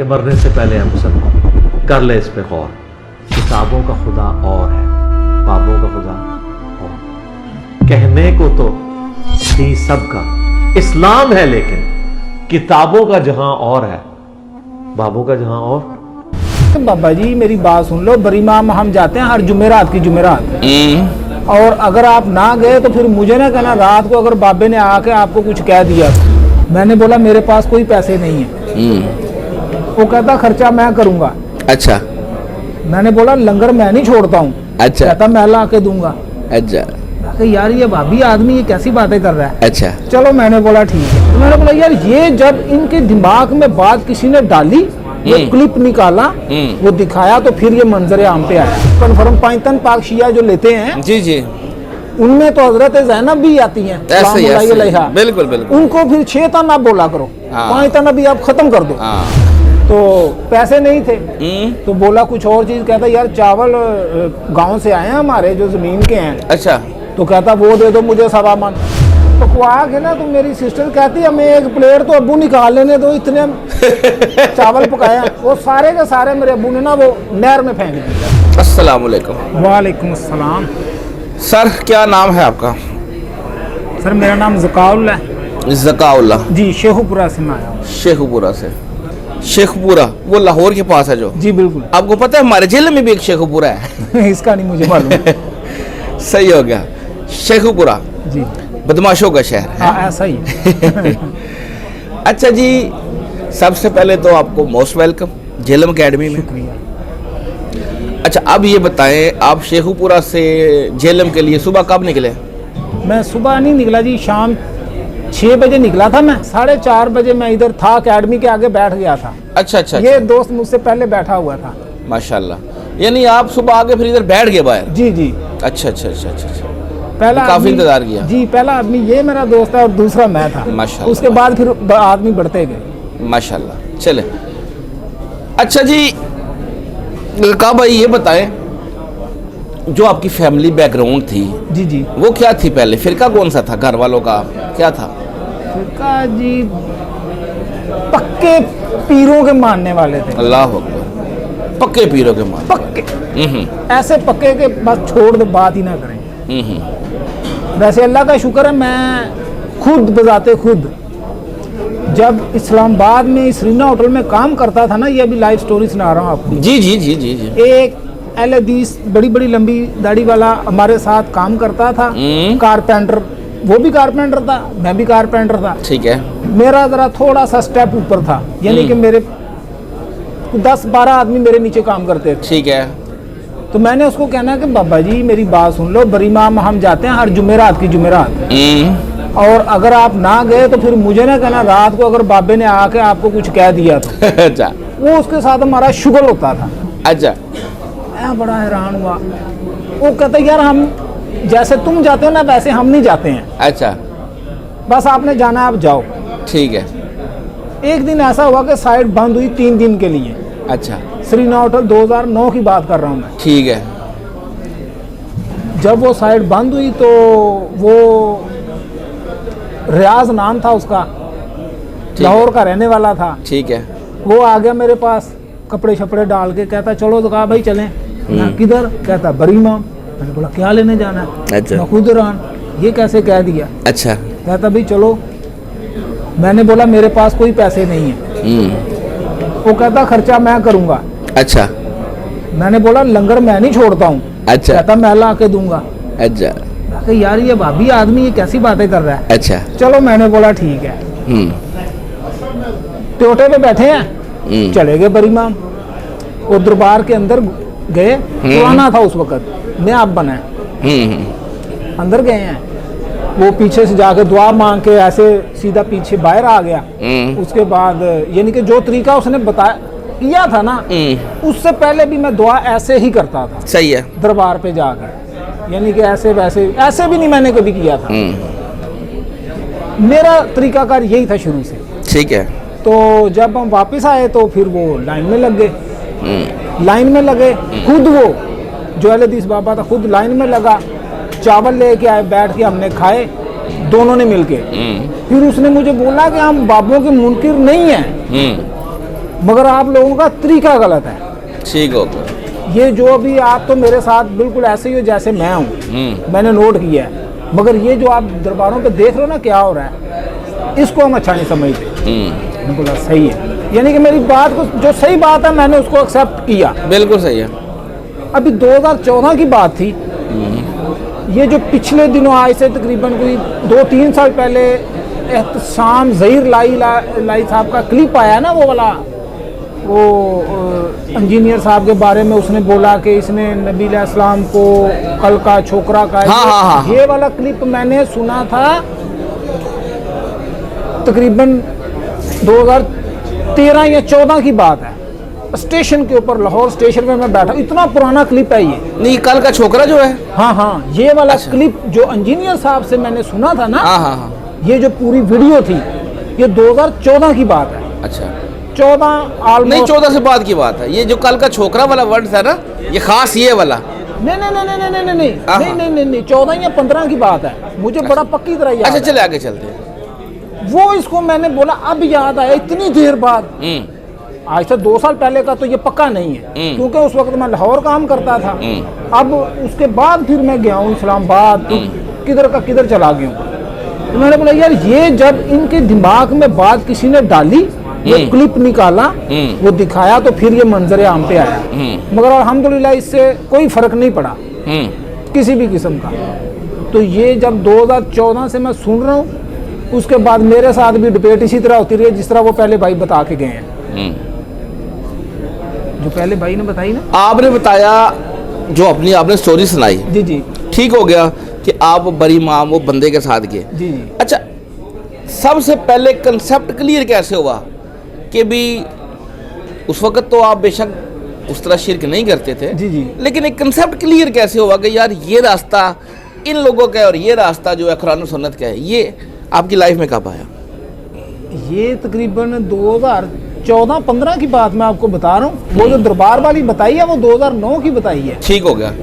कि मरने से पहले हम सब कर ले इस पे गौर। किताबों का खुदा और है, बाबों का खुदा और। कहने को तो दी सबका इस्लाम है, लेकिन किताबों का जहां और है, बाबों का जहां और। तो बाबा जी मेरी बात सुन लो, बरीमाम हम जाते हैं हर जुमेरात की जुमेरात, और अगर आप ना गए तो फिर मुझे ना कहना रात को अगर बाबे ने आके आपको कुछ कह दिया। मैंने बोला मेरे पास कोई पैसे नहीं है। वो कहता खर्चा मैं करूंगा। अच्छा। मैंने बोला लंगर मैं नहीं छोड़ता हूँ। अच्छा। कहता मैं ला के दूंगा। अच्छा। यार ये भाभी आदमी ये कैसी बातें कर रहा है। अच्छा। चलो मैंने बोला ठीक है। तो मैंने बोला यार ये जब इनके दिमाग में बात किसी ने डाली, ये क्लिप निकाला, वो दिखाया, तो फिर ये मंजर आम पे आया। कन्फर्म पाइतन पाक शिया जो लेते हैं, जी जी, उनमें तो हजरत ज़ैनब भी आती हैं। बिल्कुल बिल्कुल। उनको फिर 6 ताना बोला करो, 5 ताना भी आप खत्म कर दो। तो पैसे नहीं थे, तो बोला कुछ और चीज। कहता यार चावल गांव से आए हैं हमारे जो जमीन के हैं। अच्छा। तो कहता वो दे दो मुझे 1.25 मन। तो क्वाक है ना, तो मेरी सिस्टर कहती हमें एक प्लेट तो अब्बू निकाल लेने दो, इतने चावल पकाया। वो सारे के सारे मेरे अब्बू ने ना वो नहर में फेंक दिया। अस्सलाम वालेकुम। वालेकुम अस्सलाम। सर क्या नाम है आपका? सर मेरा नाम ज़काउल्लाह है। ज़काउल्लाह जी, शेखुपुरा से मैं आया हूँ। शेखुपुरा से। शेखुपुरा वो लाहौर के पास है जो? जी बिल्कुल। आपको पता है हमारे जिले में भी एक शेखुपुरा है? इसका नहीं मुझे मालूम। सही हो गया। शेखुपुरा जी, बदमाशों का शहर है। ऐसा ही। अच्छा जी, सबसे पहले तो आपको मोस्ट वेलकम झेलम अकेडमी में। शुक्रिया। अच्छा अब ये बताएं, आप शेखुपुरा से झेलम के लिए सुबह कब निकले? मैं सुबह नहीं निकला जी, शाम 6 बजे निकला था। मैं 4:30 बजे मैं इधर था, अकेडमी के आगे बैठ गया था। अच्छा अच्छा। ये दोस्त मुझसे पहले बैठा हुआ था। माशाल्लाह। यानी आप सुबह आगे फिर इधर बैठ गए बाहर? जी जी। अच्छा अच्छा अच्छा अच्छा। पहला काफी इंतजार किया? जी, पहला आदमी ये मेरा दोस्त है और दूसरा मैं था। माशाल्लाह। उसके बाद फिर आदमी बढ़ते गए। माशाल्लाह। चले। अच्छा जी का भाई ये बताएं, जो आपकी फैमिली बैकग्राउंड थी, जी जी, वो क्या थी? पहले फिरका कौन सा था? घर वालों का क्या था? फिरका जी पक्के पीरों के मानने वाले थे। अल्लाह अकबर। पक्के पीरों के मानने? पक्के। ऐसे पक्के के बस छोड़ दो, बात ही ना करें। वैसे अल्लाह का शुक्र है, मैं खुद बजाते खुद जब इस्लामाबाद में इस रीना होटल में काम करता था ना, ये अभी लाइव स्टोरी सुना रहा हूँ आपको। जी जी जी जी जी। एक अहले हदीस बड़ी बड़ी लंबी दाढ़ी वाला हमारे साथ काम करता था, कारपेंटर। वो भी कारपेंटर था, मैं भी कारपेंटर था। ठीक है। मेरा जरा थोड़ा सा स्टेप ऊपर था, यानी कि मेरे 10-12 आदमी मेरे नीचे काम करते थे। ठीक है। तो मैंने उसको कहना कि बाबा जी मेरी बात सुन लो, बरीमाम हम जाते हैं हर जुमेरात की जुमेरात, और अगर आप ना गए तो फिर मुझे ना कहना रात को अगर बाबे ने आके आपको कुछ कह दिया तो। अच्छा। वो उसके साथ हमारा शुगल होता था। अच्छा। मैं बड़ा हैरान हुआ। वो कहता यार हम जैसे तुम जाते हो ना वैसे हम नहीं जाते हैं। अच्छा। बस आपने जाना, आप जाओ। ठीक है। एक दिन ऐसा हुआ कि साइट बंद हुई 3 दिन के लिए। अच्छा। श्रीना होटल 2009 की बात कर रहा हूँ मैं। ठीक है। जब वो साइट बंद हुई तो वो रियाज नाम था उसका, लाहौर का रहने वाला था। ठीक है। वो आ गया मेरे पास कपड़े शपड़े डाल के, कहता चलो तो कहा भाई चलें। किधर? कहता बरीमाम। मैंने बोला क्या लेने जाना है? अच्छा। मैं खुद हैरान, ये कैसे कह दिया? अच्छा। कहता भाई चलो। मैंने बोला मेरे पास कोई पैसे नहीं है। वो कहता खर्चा मैं करूंगा। अच्छा। मैंने बोला लंगर मैं नहीं छोड़ता हूँ। अच्छा। कहता मैं ला के दूंगा। अच्छा। यार ये भाभी आदमी ये कैसी बातें कर रहा है। अच्छा। चलो मैंने बोला ठीक है। टोटे पे बैठे हैं, चले गए बरीमाम। वो दरबार के अंदर गए, पुराना था उस वक्त, मैं आप बना अंदर गए हैं। वो पीछे से जाकर दुआ मांग के ऐसे सीधा पीछे बाहर आ गया। उसके बाद यानी कि जो तरीका उसने बताया किया था ना, उससे पहले भी मैं दुआ ऐसे ही करता था। सही है। दरबार पे जाकर, यानी कि ऐसे वैसे ऐसे भी नहीं मैंने कभी किया था। मेरा तरीकाकार यही था शुरू से। ठीक है। तो जब हम वापस आए तो फिर वो लाइन में लग गए। लाइन में लगे खुद, वो जो अहले हदीस बाबा था खुद लाइन में लगा, चावल लेके आए, बैठ के हमने खाए दोनों ने मिलके। फिर उसने मुझे बोला कि हम बाबों के मुनकिर नहीं हैं, मगर आप लोगों का तरीका गलत है। ठीक हो गया। ये जो अभी आप तो मेरे साथ बिल्कुल ऐसे ही हो जैसे मैं हूँ, मैंने नोट किया है, मगर ये जो आप दरबारों पे देख रहे हो ना क्या हो रहा है, इसको हम अच्छा नहीं समझते। बिल्कुल सही है, यानी कि मेरी बात को जो सही बात है मैंने उसको एक्सेप्ट किया। बिल्कुल सही है। अभी 2014 की बात थी, ये जो पिछले दिनों आज से तकरीबन कोई 2-3 साल पहले एहतशाम ज़हीर लाई साहब का क्लिप आया ना, वो वाला, वो इंजीनियर साहब के बारे में उसने बोला कि इसने नबी अलैहिस्सलाम को कल का छोकरा का, हाँ। ये वाला क्लिप मैंने सुना था तकरीबन 2013 या 14 की बात है। स्टेशन के ऊपर, लाहौर स्टेशन में मैं बैठा, इतना पुराना क्लिप है ये। नहीं, कल का छोकरा जो है, हाँ, ये वाला क्लिप जो इंजीनियर साहब से मैंने सुना था ना, हाँ, ये जो पूरी वीडियो थी ये 2014 की बात है। अच्छा, 14 नहीं 14 से बाद की बात है। ये जो कल का छोकरा वाला वर्ड था ना, ये खास ये वाला। नहीं 14 या 15 की बात है, मुझे बड़ा पक्की तरह याद। अच्छा, चले आगे चलते हैं। वो इसको मैंने बोला, अब याद आया इतनी देर बाद। आज से 2 साल पहले का तो ये पक्का नहीं है, क्योंकि उस वक्त मैं लाहौर काम करता था। अब उसके बाद फिर मैं गया हूँ इस्लामाबाद, तो किधर का किधर चला गया हूँ। तो मैंने बोला यार, ये जब इनके दिमाग में बात किसी ने डाली, ये क्लिप निकाला, वो दिखाया, तो फिर ये मंजर आम पे आया। मगर अल्हम्दुलिल्लाह इससे कोई फर्क नहीं पड़ा किसी भी किस्म का। तो ये जब 2014 से मैं सुन रहा हूँ, उसके बाद मेरे साथ भी डिबेट इसी तरह होती रही जिस तरह वो पहले भाई बता के गए हैं, जो पहले भाई ने बताई ना। आपने बताया, जो अपनी आपने स्टोरी सुनाई, जी, ठीक हो गया कि आप बरी माम वो बंदे के साथ गए। जी। अच्छा, सबसे पहले कंसेप्ट क्लियर कैसे हुआ कि भी उस वक्त तो आप बेशक उस तरह शिरक नहीं करते थे, जी, लेकिन एक कंसेप्ट क्लियर कैसे हुआ कि यार ये रास्ता इन लोगों का है और ये रास्ता जो है कुरान और सुन्नत का है, ये आपकी लाइफ में कब आया? ये तकरीबन 2014-15 की बात मैं आपको बता रहा हूँ। वो जो दरबार वाली बताई है वो 2009 की बताई है। ठीक हो गया।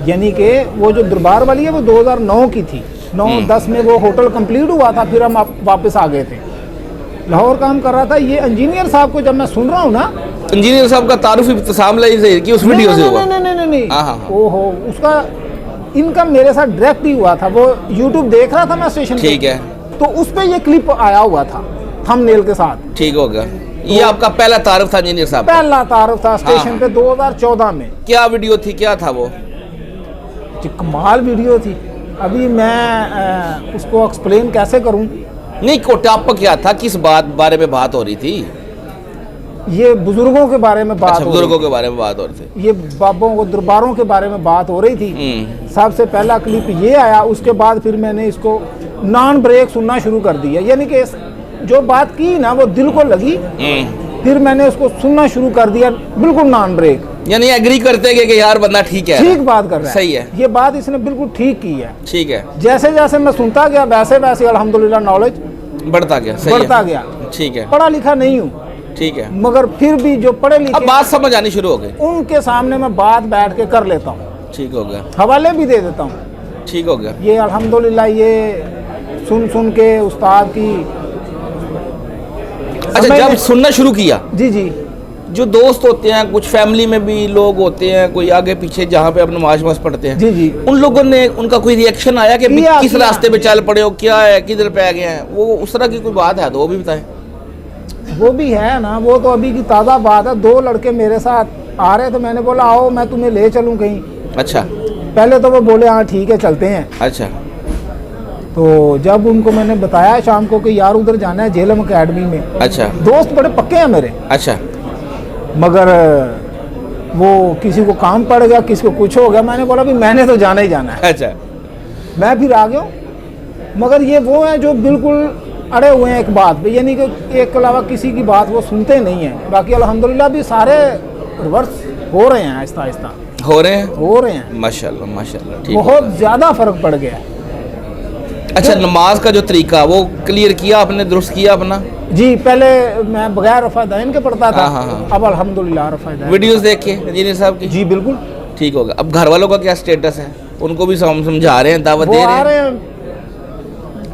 यानी कि वो जो दरबार वाली है वो 2009 की थी। 9-10 में वो होटल कंप्लीट हुआ था, फिर हम वापस आ गए थे। लाहौर काम कर रहा था। ये इंजीनियर साहब को जब मैं सुन रहा हूँ ना, इंजीनियर साहब का तारुफ इब्तिसाम लाई की उस वीडियो से हुआ? नहीं, हाँ। ओहो, उसका इनका मेरे साथ डायरेक्ट ही हुआ था। वो यूट्यूब देख रहा था मैं स्टेशन, ठीक है, तो उस पे ये क्लिप आया हुआ था थंबनेल के साथ। ठीक हो गया। ये आपका पहला तारुफ था इंजीनियर साहब? पहला तारुफ था स्टेशन पे 2014 में। क्या वीडियो थी, क्या था वो? कमाल वीडियो थी। अभी मैं उसको एक्सप्लेन कैसे करूं। नहीं, टॉपिक क्या था, किस बारे में बात हो रही थी? ये बुजुर्गों के बारे में बात। अच्छा, बुजुर्गों के बारे में बात हो रही थी। ये बाबों को दरबारों के बारे में बात हो रही थी। सबसे पहला क्लिप ये आया, उसके बाद फिर मैंने इसको नॉन ब्रेक सुनना शुरू कर दिया। यानी कि जो बात की ना वो दिल को लगी, फिर मैंने उसको सुनना शुरू कर दिया बिल्कुल नॉन ब्रेक। यानी एग्री करते हैं कि यार बंदा ठीक है, ठीक बात कर रहा है, सही है, ये बात इसने बिल्कुल ठीक की है। ठीक है। जैसे जैसे मैं सुनता गया वैसे वैसे अल्हम्दुलिल्लाह नॉलेज बढ़ता गया, सही बढ़ता है, गया। ठीक है। पढ़ा लिखा नहीं हूँ, ठीक है, मगर फिर भी जो पढ़े लिखे अब बात समझ आनी शुरू हो गई, उनके सामने मैं बात बैठ के कर लेता हूँ। ठीक हो गया। हवाले भी दे देता हूँ। ठीक हो गया। ये अल्हम्दुलिल्लाह ये सुन के उस्ताद की। अच्छा, जब सुनना शुरू किया, जी, जो दोस्त होते हैं, कुछ फैमिली में भी लोग होते हैं, कोई आगे पीछे जहाँ पे अपने नमाज पढ़ते हैं, जी, उन लोगों ने उनका कोई रिएक्शन आया कि किस किया। रास्ते पे चल पड़े हो, क्या है, किधर पे आ गए हैं, वो उस तरह की कोई बात है तो वो भी बताएं। वो भी है ना, वो तो अभी की ताज़ा बात है। 2 लड़के मेरे साथ आ रहे थे, मैंने बोला आओ मैं तुम्हें ले चलूँ कहीं। अच्छा, पहले तो वो बोले हाँ ठीक है चलते हैं। अच्छा, तो जब उनको मैंने बताया शाम को कि यार उधर जाना है झेलम अकेडमी में, अच्छा, दोस्त बड़े पक्के हैं मेरे, अच्छा, मगर वो किसी को काम पड़ गया, किसी को कुछ हो गया। मैंने बोला भी मैंने तो जाना ही जाना है। अच्छा, मैं फिर आ गया हूँ। मगर ये वो हैं जो बिल्कुल अड़े हुए हैं एक बात पे, यानी कि एक के अलावा किसी की बात वो सुनते नहीं हैं। बाकी अल्हम्दुलिल्लाह भी सारे रिवर्स हो रहे हैं, आहिस्ता आहिस्ता हो रहे हैं, माशाल्लाह माशाल्लाह, ठीक। बहुत ज़्यादा फ़र्क पड़ गया। अच्छा, नमाज का जो तरीका वो क्लियर किया आपने, दुरुस्त किया अपना? जी, पहले मैं बगैर रफ़ादाइन के पढ़ता था। हाँ। अब अल्हम्दुलिल्लाह रफ़ादाइन। वीडियोस देख के इंजीनियर साहब की? जी बिल्कुल। ठीक होगा। अब घर वालों का क्या स्टेटस है? उनको भी समझा रहे हैं, दावत दे रहे हैं?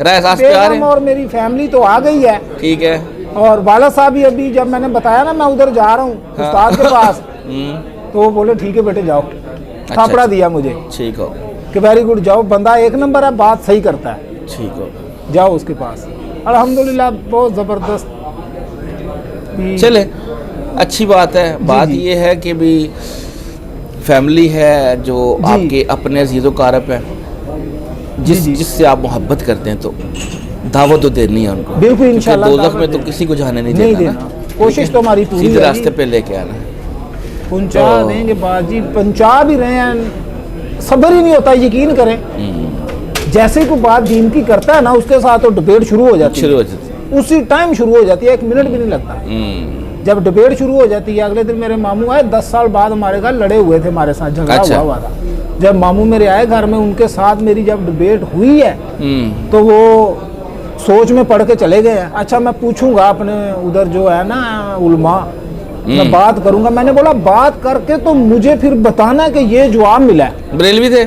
राय सास पे आ रहे हैं? और मेरी फैमिली तो आ गई है। ठीक है। और वाला साहब भी अभी जब मैंने बताया ना मैं उधर जा रहा हूँ उस्ताद के पास, तो वो बोले ठीक है बेटे जाओ, थापड़ा दिया मुझे, ठीक हो कि वेरी गुड, जाओ, बंदा एक नंबर है, बात सही करता है, ठीक हो, जाओ उसके पास। अल्हम्दुलिल्लाह बहुत ज़बरदस्त। चले अच्छी बात है। बात जी। ये है कि भी फैमिली है जो आपके अपने अजीज़ कारब है, जिससे आप मोहब्बत करते हैं, तो दावत तो देनी है उनको, बिल्कुल इंशाल्लाह। दोज़ख में तो किसी को जाने नहीं देना ना, कोशिश तो हमारी पूरी सीधे है, रास्ते पे लेके आना है। पहुंचा देंगे बाजी, पहुंचा भी रहे हैं, सब्र ही नहीं होता, यकीन करें। जैसे ही कोई बात दीन की करता है ना, उसके साथ तो डिबेट शुरू हो जाती है, उसी टाइम शुरू हो जाती है, 1 मिनट भी नहीं लगता। जब डिबेट शुरू हो जाती है, अगले दिन मेरे मामू आए, 10 साल बाद हमारे घर लड़े हुए थे, हमारे साथ झगड़ा हुआ था। जब मामू मेरे आए घर में, उनके साथ मेरी जब डिबेट हुई है, तो वो सोच में पढ़ के चले गए हैं। अच्छा मैं पूछूंगा अपने उधर जो है ना उलमा, मैं बात करूंगा। मैंने बोला बात करके तो मुझे फिर बताना कि ये जवाब मिला है। बरेलवी थे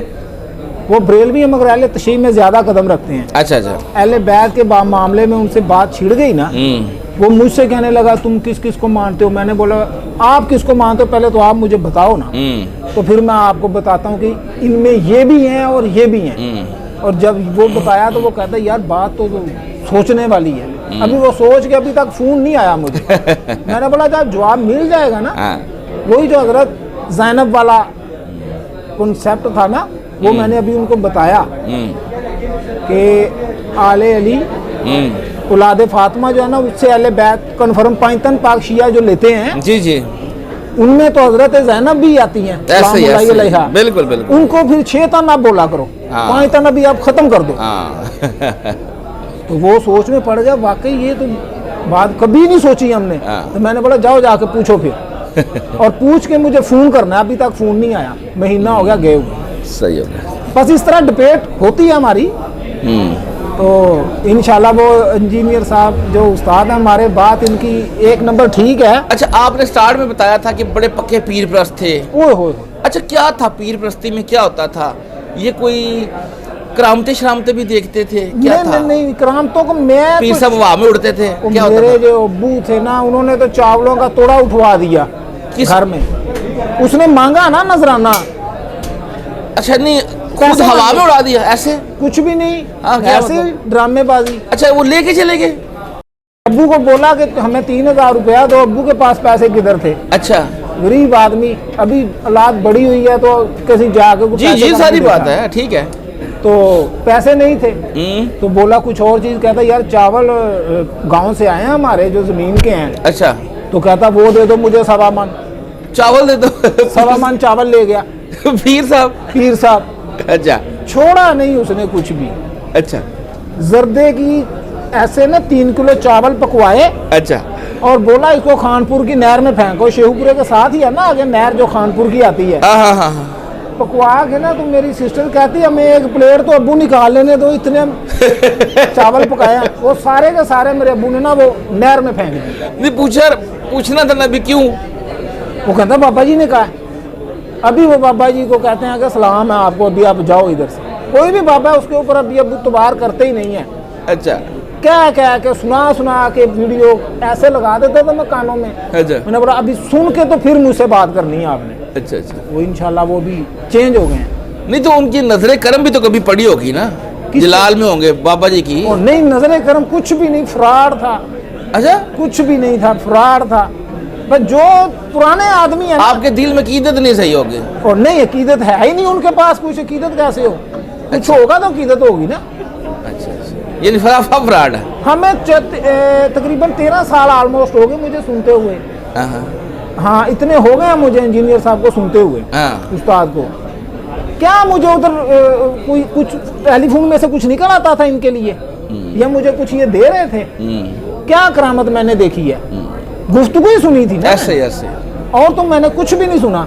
वो? बरेलवी है, मगर अहले तशय्युअ में ज्यादा कदम रखते हैं। अच्छा अच्छा। अहले बैत के मामले में उनसे बात छिड़ गई ना, वो मुझसे कहने लगा तुम किस किस को मानते हो। मैंने बोला आप किसको मानते हो, पहले तो आप मुझे बताओ ना, तो फिर मैं आपको बताता हूँ कि इनमें ये भी हैं और ये भी हैं। और जब वो बताया तो वो कहता यार बात तो सोचने वाली है। अभी वो सोच के अभी तक फोन नहीं आया मुझे। मैंने बोला जब जवाब मिल जाएगा ना, वही जो हजरत ज़ैनब वाला कॉन्सेप्ट था ना, वो मैंने अभी उनको बताया कि आले अली औलाद फातिमा जो है ना, उससे अहले बैत कन्फर्म पाइतन पाक शिया जो लेते हैं, जी जी, उनमें तो हजरत ज़ैनब भी आती हैं, बिल्कुल बिल्कुल। उनको फिर 6 तना बोला करो, 5 तना भी आप खत्म कर दो। तो वो सोच में पड़ गया, वाकई ये तो बात कभी नहीं सोची हमने। तो मैंने बोला जाओ जाके पूछो फिर। और पूछ के मुझे फोन करना है, अभी तक फोन नहीं आया, महीना हो गया गए हुए। सही हो गया। बस इस तरह डिबेट होती है हमारी। तो इंशाल्लाह वो इंजीनियर साहब जो उस्ताद हैं हमारे, बात इनकी 1 नंबर ठीक है। अच्छा आपने स्टार्ट में बताया था कि बड़े पक्के पीर प्रस्त थे। ओए हो। अच्छा क्या था पीर प्रस्ती में, क्या होता था? ये कोई करामते शरामते भी देखते थे क्या? नहीं, था? नहीं करामतों को मैं पीर सब हवा में उड़ते थे क्या? मेरे जो अब्बू थे ना, उन्होंने तो चावलों का तोड़ा उठवा दिया घर में। उसने मांगा ना नजराना। अच्छा नहीं, खुद हवा में उड़ा दिया ऐसे? कुछ भी नहीं, ऐसे ड्रामेबाजी। अच्छा वो लेके चले गए? अब्बू को बोला कि हमें 3000 रुपया दो। अब्बू के पास पैसे किधर थे? अच्छा गरीब आदमी, अभी औलाद बड़ी हुई है तो किसी जाके जी जी सारी बात है, ठीक है। तो पैसे नहीं थे, तो बोला कुछ और चीज। कहता यार चावल गांव से आए हैं हमारे जो जमीन के हैं। अच्छा। तो कहता वो दे दो मुझे 1.25 मन चावल दे दो। 1.25 मन चावल ले गया पीर साहब। अच्छा। छोड़ा नहीं उसने कुछ भी। अच्छा। जर्दे की ऐसे ना 3 किलो चावल पकवाए। अच्छा। और बोला इसको खानपुर की नहर में फेंको। शेहूपुरे के साथ ही है ना आगे नहर जो खानपुर की आती है। हाँ। पकवा के ना, तो मेरी सिस्टर कहती है हमें 1 प्लेट तो अब्बू निकाल लेने दो, इतने चावल पकाया। वो सारे के सारे मेरे अब्बू ने ना वो नहर में फेंक दिए। पूछना था ना भी क्यों? वो कहता बाबा जी ने कहा। अभी वो बाबा जी को कहते हैं कि सलाम है आपको, अभी आप जाओ इधर से। कोई भी बाबा है उसके ऊपर अभी अब्बू तबार करते ही नहीं है। अच्छा। क्या के सुना के वीडियो ऐसे लगा देते थे मैं कानों में। अच्छा। मैंने बोला अभी सुन के तो फिर मुझसे बात करनी है आपने। अच्छा। वो इंशाल्लाह वो भी चेंज हो गए हैं। नहीं तो उनकी नजरे करम भी तो कभी पड़ी होगी ना, जलाल में होंगे बाबा जी की। और नहीं, नजरे करम कुछ भी नहीं, फ्रॉड था। अच्छा। कुछ भी नहीं था, फ्रॉड था। बस जो पुराने आदमी है, आपके दिल में अकीदत नहीं सही होगी। और नहीं अकीदत है ही नहीं उनके पास, कुछ अकीदत कैसे हो? कुछ होगा तो अकीदत होगी ना। अच्छा। ये फ्रॉड है। हमें तकरीबन 13 साल ऑलमोस्ट हो गए मुझे सुनते हुए। हाँ इतने हो गए मुझे इंजीनियर साहब को सुनते हुए, उस्ताद को। क्या मुझे उधर कोई कुछ टेलीफोन में से कुछ निकल आता था इनके लिए, या मुझे कुछ ये दे रहे थे? क्या करामत मैंने देखी है? गुफ्तगू ही सुनी थी ना ऐसे, और तो मैंने कुछ भी नहीं सुना।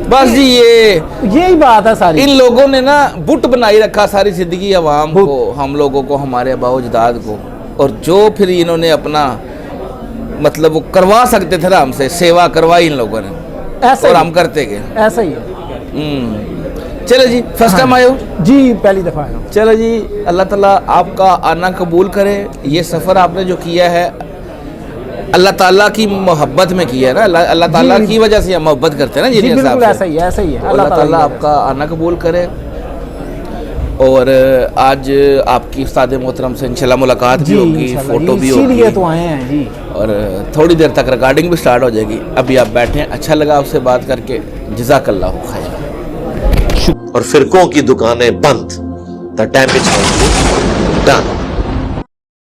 बस जी यही बात है सारी। इन लोगों ने ना बुट बनाई रखा सारी जिंदगी अवाम को, हम लोगों को, हमारे अबाउजदाद को। और जो फिर इन्होंने अपना मतलब वो करवा सकते थे ना हमसे, सेवा करवाई इन लोगों ने, ऐसा और हम करते गए। ऐसा ही है। चलो जी, फर्स्ट टाइम आए हो? जी पहली दफ़ा आया हूँ। चलो जी, अल्लाह ताला आपका आना कबूल करे। ये सफ़र आपने जो किया है अल्लाह ताला की मोहब्बत में किया है ना, अल्लाह ताला की वजह से हम मोहब्बत करते हैं ना। जी जी बिल्कुल ऐसा ही है, ऐसा ही है। अल्लाह ताला आपका आना कबूल करे। और आज आपकी उस्ताद मोहतरम से इंशाल्लाह मुलाकात भी होगी, फ़ोटो भी होगी, इसीलिए तो आए हैं जी। और थोड़ी देर तक रिकॉर्डिंग भी स्टार्ट हो जाएगी। अभी आप बैठे हैं, अच्छा लगा आपसे बात करके, जज़ाकल्लाहु खैर। और फिरकों की दुकानें बंद, द डैमेज कंट्री डन।